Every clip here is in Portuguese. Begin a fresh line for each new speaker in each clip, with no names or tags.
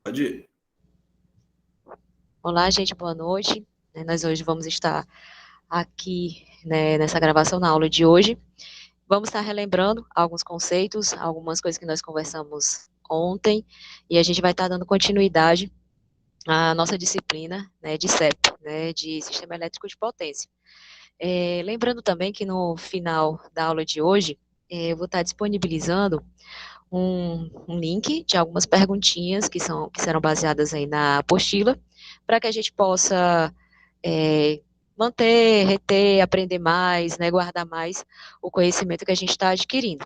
Pode ir.
Olá, gente, boa noite. Nós hoje vamos estar aqui, nessa gravação na aula de hoje. Vamos estar relembrando alguns conceitos, algumas coisas que nós conversamos ontem, e a gente vai estar dando continuidade à nossa disciplina, de CEP, de Sistema Elétrico de Potência. Lembrando também que no final da aula de hoje, eu vou estar disponibilizando um link de algumas perguntinhas que serão baseadas aí na apostila, para que a gente possa manter, reter, aprender mais, guardar mais o conhecimento que a gente está adquirindo.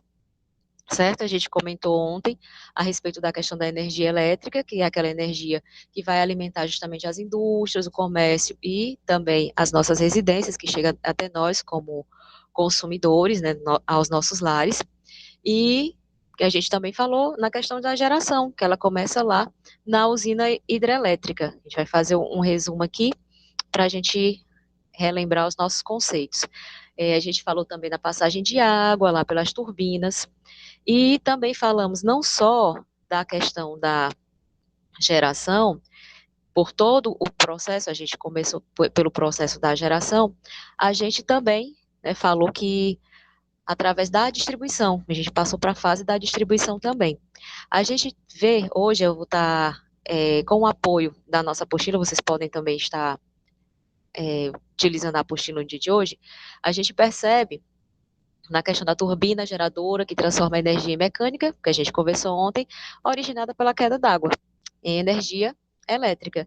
Certo? A gente comentou ontem a respeito da questão da energia elétrica, que é aquela energia que vai alimentar justamente as indústrias, o comércio e também as nossas residências, que chega até nós como consumidores, aos nossos lares. E que a gente também falou na questão da geração, que ela começa lá na usina hidrelétrica. A gente vai fazer um resumo aqui para a gente relembrar os nossos conceitos. A gente falou também da passagem de água lá pelas turbinas, e também falamos não só da questão da geração, por todo o processo, a gente começou pelo processo da geração, a gente também falou que através da distribuição, a gente passou para a fase da distribuição também. A gente vê, hoje eu vou estar com o apoio da nossa apostila, vocês podem também estar utilizando a apostila no dia de hoje, a gente percebe na questão da turbina geradora, que transforma a energia em mecânica, que a gente conversou ontem, originada pela queda d'água, em energia elétrica.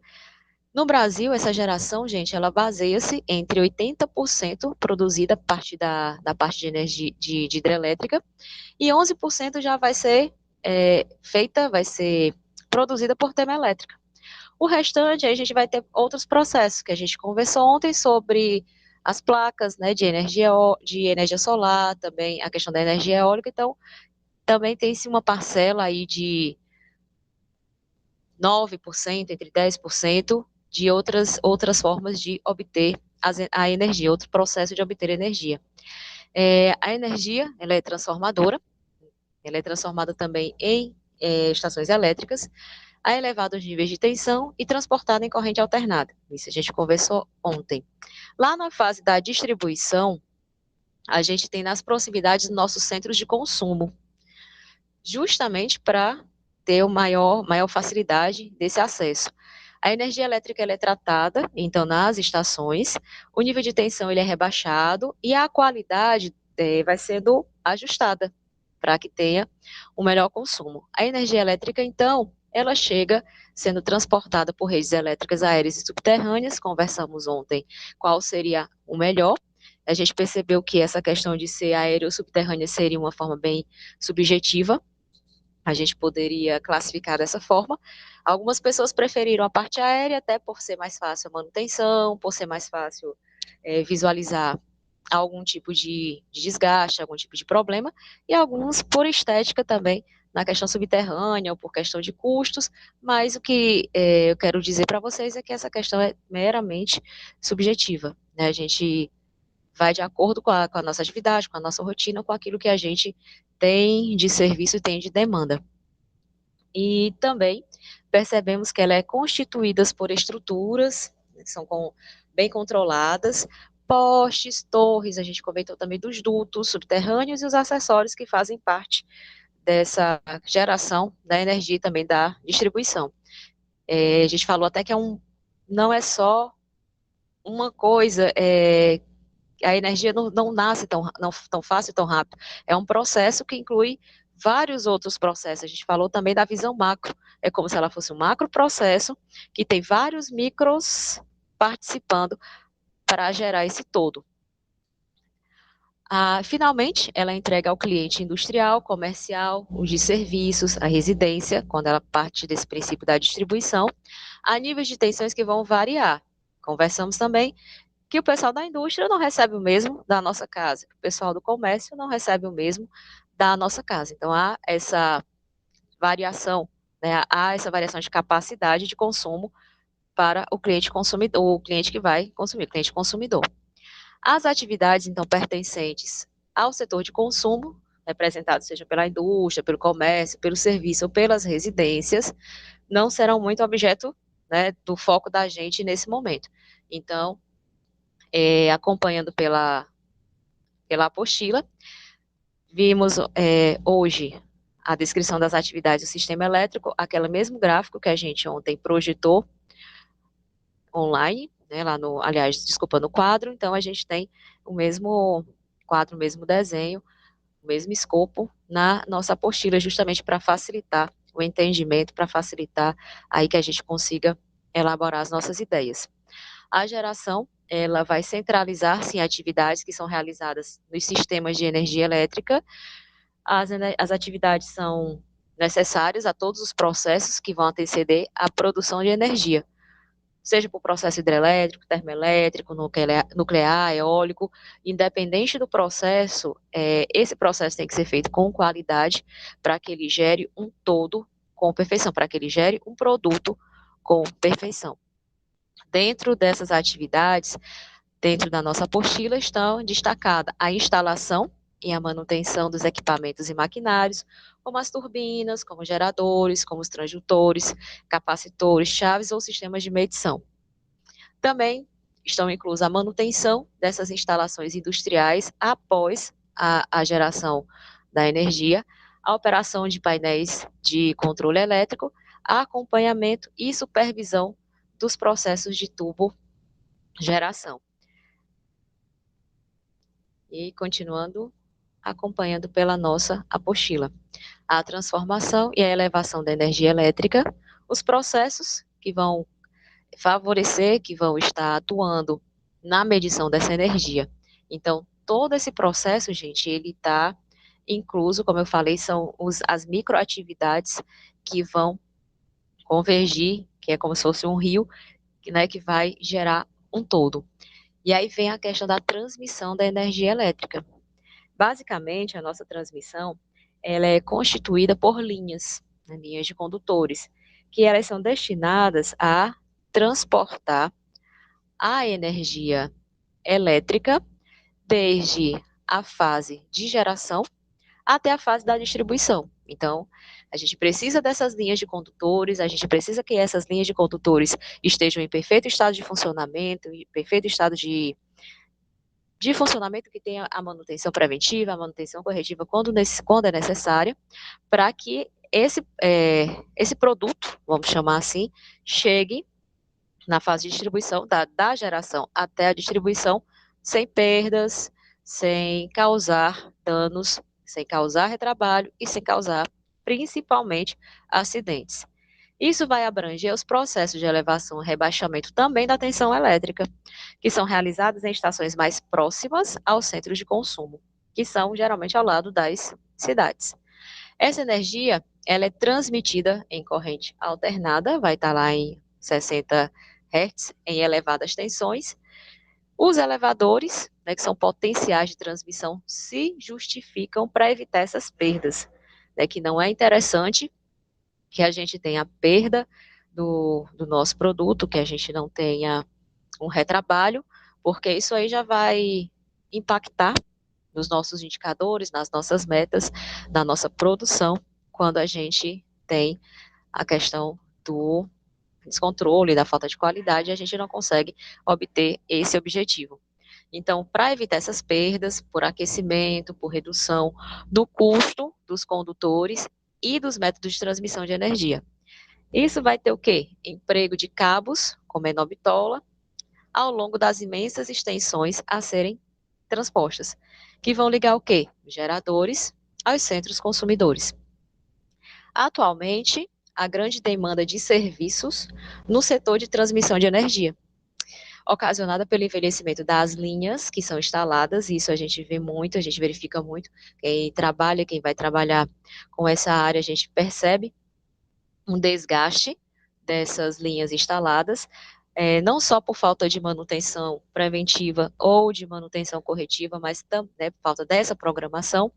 No Brasil, essa geração, gente, ela baseia-se entre 80% produzida a partir da parte de energia de hidrelétrica e 11% já vai ser vai ser produzida por termoelétrica. O restante, aí a gente vai ter outros processos, que a gente conversou ontem sobre as placas, de energia solar, também a questão da energia eólica, então, também tem-se uma parcela aí de 9%, entre 10%, de outras formas de obter a energia, outro processo de obter energia. A energia, ela é transformadora, ela é transformada também em estações elétricas, a elevados níveis de tensão e transportada em corrente alternada. Isso a gente conversou ontem. Lá na fase da distribuição, a gente tem nas proximidades nossos centros de consumo, justamente para ter maior facilidade desse acesso. A energia elétrica ela é tratada, então, nas estações, o nível de tensão ele é rebaixado e a qualidade vai sendo ajustada para que tenha um melhor consumo. A energia elétrica, então, ela chega sendo transportada por redes elétricas aéreas e subterrâneas, conversamos ontem qual seria o melhor. A gente percebeu que essa questão de ser aéreo ou subterrânea seria uma forma bem subjetiva, a gente poderia classificar dessa forma. Algumas pessoas preferiram a parte aérea, até por ser mais fácil a manutenção, por ser mais fácil visualizar algum tipo de desgaste, algum tipo de problema, e alguns por estética também, na questão subterrânea ou por questão de custos, mas o que eu quero dizer para vocês é que essa questão é meramente subjetiva, né? A gente vai de acordo com a nossa atividade, com a nossa rotina, com aquilo que a gente tem de serviço e tem de demanda. E também percebemos que ela é constituída por estruturas que são bem controladas, postes, torres, a gente comentou também dos dutos subterrâneos e os acessórios que fazem parte dessa geração da energia e também da distribuição. A gente falou até que não é só uma coisa, a energia não nasce tão fácil, tão rápido. É um processo que inclui vários outros processos. A gente falou também da visão macro. É como se ela fosse um macro processo que tem vários micros participando para gerar esse todo. Finalmente, ela entrega ao cliente industrial, comercial, os de serviços, a residência, quando ela parte desse princípio da distribuição, a níveis de tensões que vão variar. Conversamos também que o pessoal da indústria não recebe o mesmo da nossa casa, que o pessoal do comércio não recebe o mesmo da nossa casa. Então, há essa variação, há essa variação de capacidade de consumo para o cliente consumidor, o cliente que vai consumir, o cliente consumidor. As atividades, então, pertencentes ao setor de consumo, representados seja pela indústria, pelo comércio, pelo serviço ou pelas residências, não serão muito objeto, né, do foco da gente nesse momento. Então, acompanhando pela apostila, vimos hoje a descrição das atividades do sistema elétrico, aquele mesmo gráfico que a gente ontem projetou online, né, lá no, aliás, desculpa, no quadro, então a gente tem o mesmo quadro, o mesmo desenho, o mesmo escopo na nossa apostila, justamente para facilitar o entendimento, para facilitar aí que a gente consiga elaborar as nossas ideias. A geração, ela vai centralizar, sim, atividades que são realizadas nos sistemas de energia elétrica. As atividades são necessárias a todos os processos que vão anteceder a produção de energia, seja por processo hidrelétrico, termoelétrico, nuclear, eólico, independente do processo, esse processo tem que ser feito com qualidade para que ele gere um todo com perfeição, para que ele gere um produto com perfeição. Dentro dessas atividades, dentro da nossa apostila, estão destacadas a instalação e a manutenção dos equipamentos e maquinários, como as turbinas, como geradores, como os transdutores, capacitores, chaves ou sistemas de medição. Também estão inclusas a manutenção dessas instalações industriais após a geração da energia, a operação de painéis de controle elétrico, acompanhamento e supervisão dos processos de tubo geração. E continuando, acompanhando pela nossa apostila. A transformação e a elevação da energia elétrica, os processos que vão favorecer, que vão estar atuando na medição dessa energia. Então, todo esse processo, gente, ele está incluso, como eu falei, são as microatividades que vão convergir, que é como se fosse um rio, né, que vai gerar um todo. E aí vem a questão da transmissão da energia elétrica. Basicamente, a nossa transmissão, ela é constituída por linhas, né, linhas de condutores, que elas são destinadas a transportar a energia elétrica desde a fase de geração até a fase da distribuição. Então, a gente precisa dessas linhas de condutores, a gente precisa que essas linhas de condutores estejam em perfeito estado de funcionamento, em perfeito estado de funcionamento, que tenha a manutenção preventiva, a manutenção corretiva quando é necessária, para que esse produto, vamos chamar assim, chegue na fase de distribuição, da geração até a distribuição, sem perdas, sem causar danos, sem causar retrabalho e sem causar, principalmente, acidentes. Isso vai abranger os processos de elevação e rebaixamento também da tensão elétrica, que são realizados em estações mais próximas aos centros de consumo, que são geralmente ao lado das cidades. Essa energia, ela é transmitida em corrente alternada, vai estar lá em 60 Hz, em elevadas tensões. Os elevadores, né, que são potenciais de transmissão, se justificam para evitar essas perdas, né, que não é interessante que a gente tenha perda do nosso produto, que a gente não tenha um retrabalho, porque isso aí já vai impactar nos nossos indicadores, nas nossas metas, na nossa produção, quando a gente tem a questão do descontrole, da falta de qualidade, a gente não consegue obter esse objetivo. Então, para evitar essas perdas por aquecimento, por redução do custo dos condutores e dos métodos de transmissão de energia. Isso vai ter o quê? Emprego de cabos com menor bitola ao longo das imensas extensões a serem transpostas, que vão ligar o quê? Geradores aos centros consumidores. Atualmente, a grande demanda de serviços no setor de transmissão de energia, ocasionada pelo envelhecimento das linhas que são instaladas, isso a gente vê muito, a gente verifica muito, quem trabalha, quem vai trabalhar com essa área, a gente percebe um desgaste dessas linhas instaladas, não só por falta de manutenção preventiva ou de manutenção corretiva, mas também por falta dessa programação,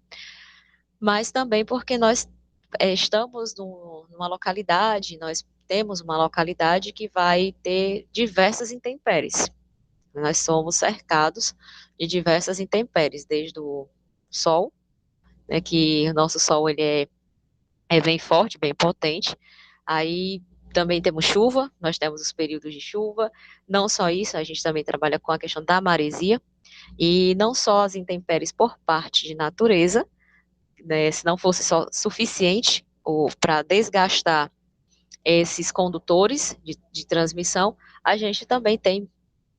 mas também porque nós estamos numa localidade, nós temos uma localidade que vai ter diversas intempéries. Nós somos cercados de diversas intempéries, desde o sol, né, que o nosso sol ele é bem forte, bem potente, aí Também temos chuva, nós temos os períodos de chuva. Não só isso, a gente também trabalha com a questão da maresia, e não só as intempéries por parte de natureza, né, se não fosse só suficiente para desgastar esses condutores de transmissão, a gente também tem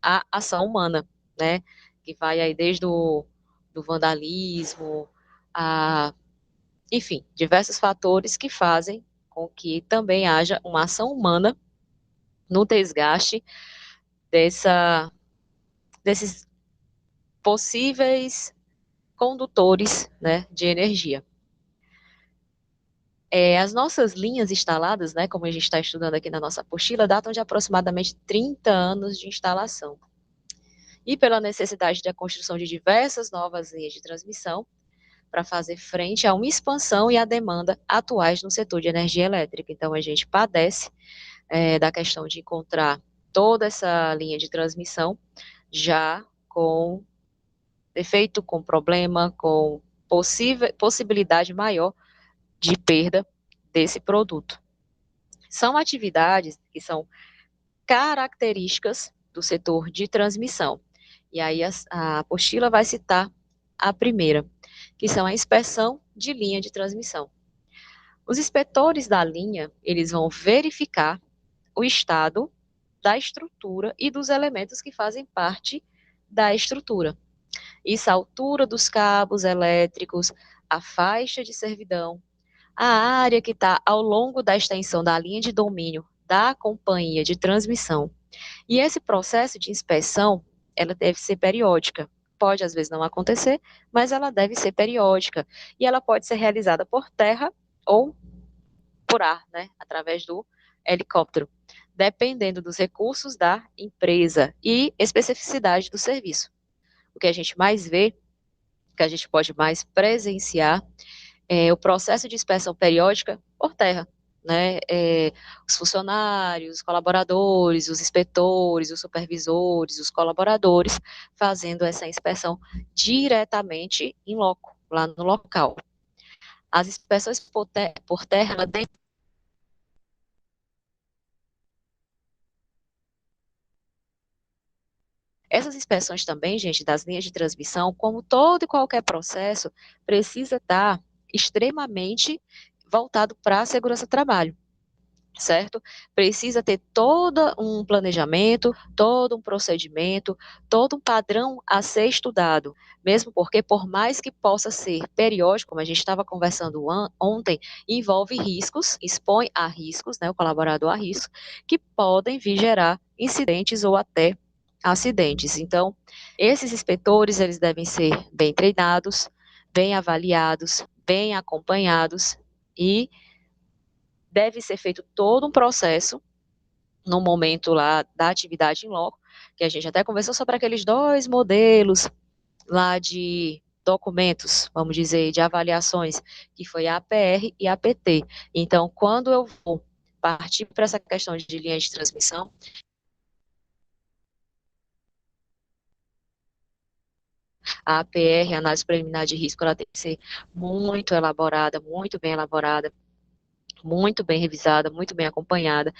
a ação humana, né, que vai aí desde do vandalismo, a, enfim, diversos fatores que fazem com que também haja uma ação humana no desgaste dessa, desses possíveis condutores, né, de energia. As nossas linhas instaladas, né, como a gente está estudando aqui na nossa apostila, datam de aproximadamente 30 anos de instalação. E pela necessidade da construção de diversas novas linhas de transmissão, para fazer frente a uma expansão e a demanda atuais no setor de energia elétrica. Então, a gente padece da questão de encontrar toda essa linha de transmissão já com defeito, com problema, com possibilidade maior de perda desse produto. São atividades que são características do setor de transmissão. E aí a apostila vai citar a primeira, que são a inspeção de linha de transmissão. Os inspetores da linha, eles vão verificar o estado da estrutura e dos elementos que fazem parte da estrutura. Isso, a altura dos cabos elétricos, a faixa de servidão, a área que está ao longo da extensão da linha de domínio da companhia de transmissão. E esse processo de inspeção, ela deve ser periódica. Pode, às vezes, não acontecer, mas ela deve ser periódica. E ela pode ser realizada por terra ou por ar, né, através do helicóptero, dependendo dos recursos da empresa e especificidade do serviço. O que a gente mais vê, que a gente pode mais presenciar, o processo de inspeção periódica por terra, né? Os funcionários, os colaboradores, os inspetores, os supervisores, os colaboradores fazendo essa inspeção diretamente em loco, lá no local. As inspeções por terra, ela tem essas inspeções também, gente, das linhas de transmissão, como todo e qualquer processo, precisa estar extremamente voltado para a segurança do trabalho, certo? Precisa ter todo um planejamento, todo um procedimento, todo um padrão a ser estudado, mesmo porque, por mais que possa ser periódico, como a gente estava conversando ontem, envolve riscos, expõe a riscos, né, o colaborador a riscos, que podem vir gerar incidentes ou até acidentes. Então, esses inspetores, eles devem ser bem treinados, bem avaliados, bem acompanhados e deve ser feito todo um processo no momento lá da atividade em loco, que a gente até conversou sobre aqueles dois modelos lá de documentos, vamos dizer, de avaliações, que foi a APR e a APT. Então, quando eu vou partir para essa questão de linha de transmissão, a APR, a análise preliminar de risco, ela tem que ser muito elaborada, muito bem revisada, muito bem acompanhada.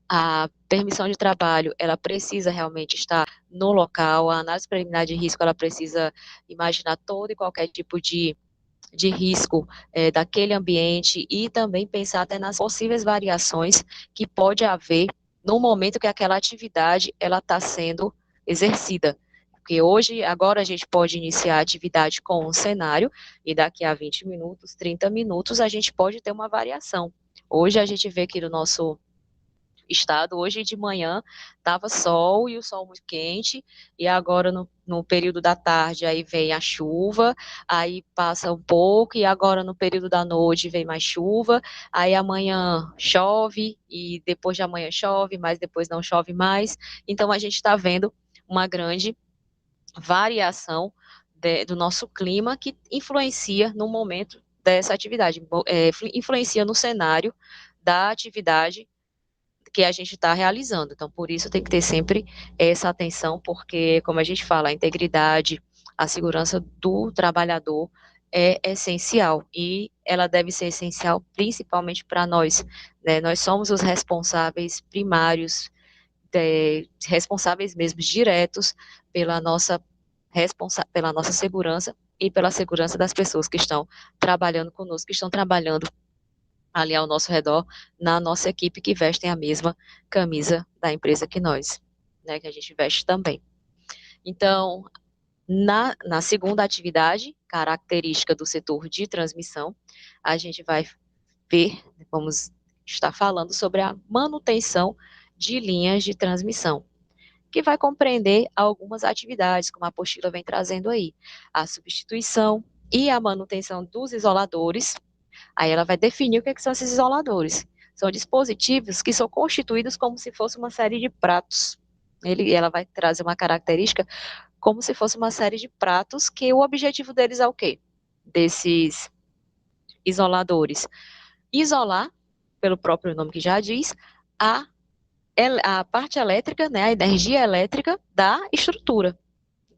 A permissão de trabalho, ela precisa realmente estar no local, a análise preliminar de risco, ela precisa imaginar todo e qualquer tipo de risco daquele ambiente e também pensar até nas possíveis variações que pode haver no momento que aquela atividade ela está sendo exercida. Porque hoje, agora a gente pode iniciar a atividade com um cenário e daqui a 20 minutos, 30 minutos, a gente pode ter uma variação. Hoje a gente vê que no nosso estado, hoje de manhã estava sol e o sol muito quente, e agora no período da tarde aí vem a chuva, aí passa um pouco, e agora no período da noite vem mais chuva, aí amanhã chove, e depois de amanhã chove, mas depois não chove mais, então a gente está vendo uma grande variação do nosso clima que influencia no momento dessa atividade, influencia no cenário da atividade que a gente está realizando. Então, por isso tem que ter sempre essa atenção, porque, como a gente fala, a integridade, a segurança do trabalhador é essencial e ela deve ser essencial principalmente para nós, né? Nós somos os responsáveis primários, responsáveis mesmo, diretos pela nossa segurança e pela segurança das pessoas que estão trabalhando conosco, que estão trabalhando ali ao nosso redor, na nossa equipe, que vestem a mesma camisa da empresa que nós, né, que a gente veste também. Então, na segunda atividade, característica do setor de transmissão, a gente vai ver, vamos estar falando sobre a manutenção de linhas de transmissão, que vai compreender algumas atividades, como a apostila vem trazendo aí, a substituição e a manutenção dos isoladores. Aí ela vai definir o que são esses isoladores. São dispositivos que são constituídos como se fosse uma série de pratos. Ela vai trazer uma característica como se fosse uma série de pratos, que o objetivo deles é o quê? Desses isoladores. Isolar, pelo próprio nome que já diz, a parte elétrica, né, a energia elétrica da estrutura,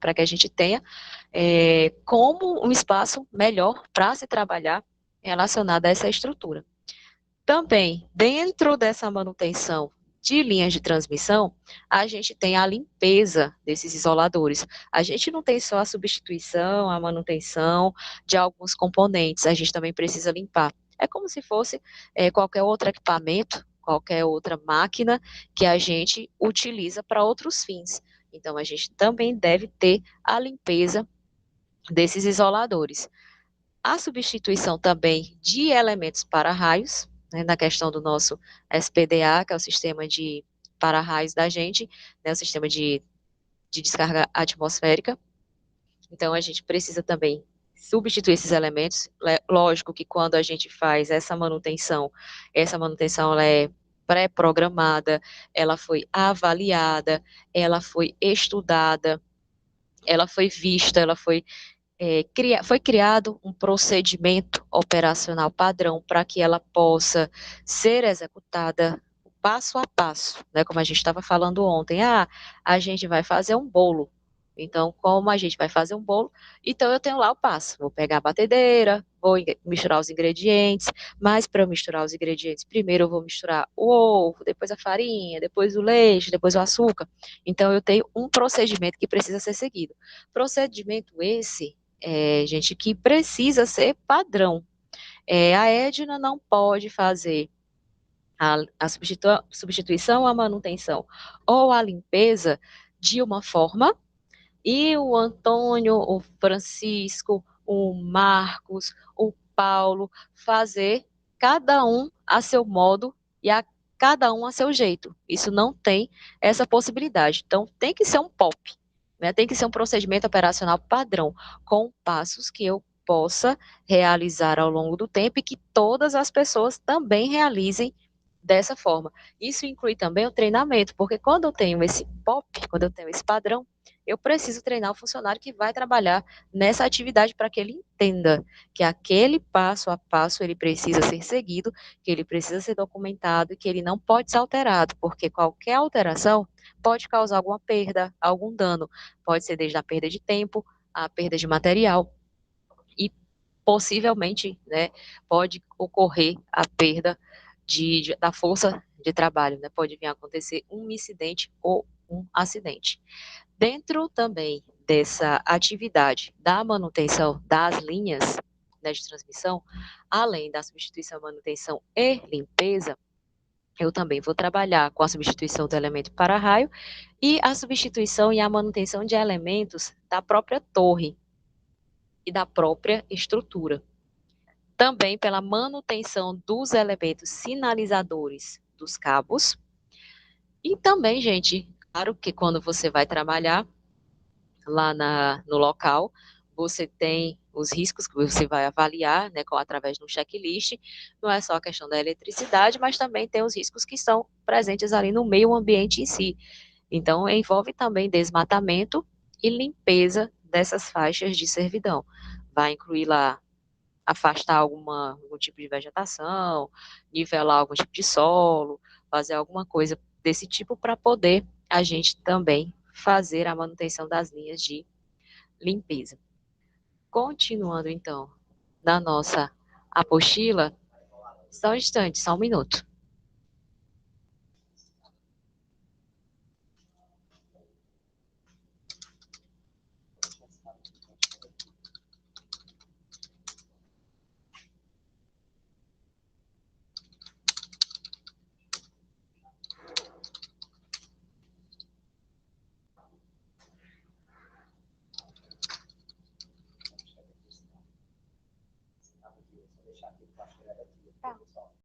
para que a gente tenha como um espaço melhor para se trabalhar relacionado a essa estrutura. Também, dentro dessa manutenção de linhas de transmissão, a gente tem a limpeza desses isoladores. A gente não tem só a substituição, a manutenção de alguns componentes, a gente também precisa limpar. É como se fosse qualquer outro equipamento, qualquer outra máquina que a gente utiliza para outros fins. Então, a gente também deve ter a limpeza desses isoladores. A substituição também de elementos para-raios, né, na questão do nosso SPDA, que é o sistema de para-raios da gente, né, o sistema de descarga atmosférica. Então, a gente precisa também substituir esses elementos. Lógico que quando a gente faz essa manutenção ela é pré-programada, ela foi avaliada, ela foi estudada, ela foi vista, ela foi foi criado um procedimento operacional padrão para que ela possa ser executada passo a passo, né? Como a gente estava falando ontem, a gente vai fazer um bolo. Então, como a gente vai fazer um bolo, então eu tenho lá o passo. Vou pegar a batedeira, vou misturar os ingredientes, mas para eu misturar os ingredientes, primeiro eu vou misturar o ovo, depois a farinha, depois o leite, depois o açúcar. Então, eu tenho um procedimento que precisa ser seguido. Procedimento esse gente, que precisa ser padrão. A Edna não pode fazer a substituição, a manutenção ou a limpeza de uma forma, e o Antônio, o Francisco, o Marcos, o Paulo fazer cada um a seu modo e cada um a seu jeito. Isso não tem essa possibilidade. Então, tem que ser um POP, né? Tem que ser um procedimento operacional padrão, com passos que eu possa realizar ao longo do tempo e que todas as pessoas também realizem dessa forma. Isso inclui também o treinamento, porque quando eu tenho esse POP, quando eu tenho esse padrão, eu preciso treinar o funcionário que vai trabalhar nessa atividade para que ele entenda que aquele passo a passo ele precisa ser seguido, que ele precisa ser documentado e que ele não pode ser alterado, porque qualquer alteração pode causar alguma perda, algum dano. Pode ser desde a perda de tempo, a perda de material e possivelmente, né, pode ocorrer a perda da força de trabalho, né? Pode vir a acontecer um incidente ou um acidente. Dentro também dessa atividade da manutenção das linhas, né, de transmissão, além da substituição, manutenção e limpeza, eu também vou trabalhar com a substituição do elemento para-raio e a substituição e a manutenção de elementos da própria torre e da própria estrutura. Também pela manutenção dos elementos sinalizadores dos cabos. E também, gente, claro que quando você vai trabalhar lá no local, você tem os riscos que você vai avaliar, né, através de um checklist. Não é só a questão da eletricidade, mas também tem os riscos que estão presentes ali no meio ambiente em si. Então, envolve também desmatamento e limpeza dessas faixas de servidão. Vai incluir lá afastar algum tipo de vegetação, nivelar algum tipo de solo, fazer alguma coisa desse tipo para poder a gente também fazer a manutenção das linhas de limpeza. Continuando então na nossa a apostila, só um instante, só um minuto.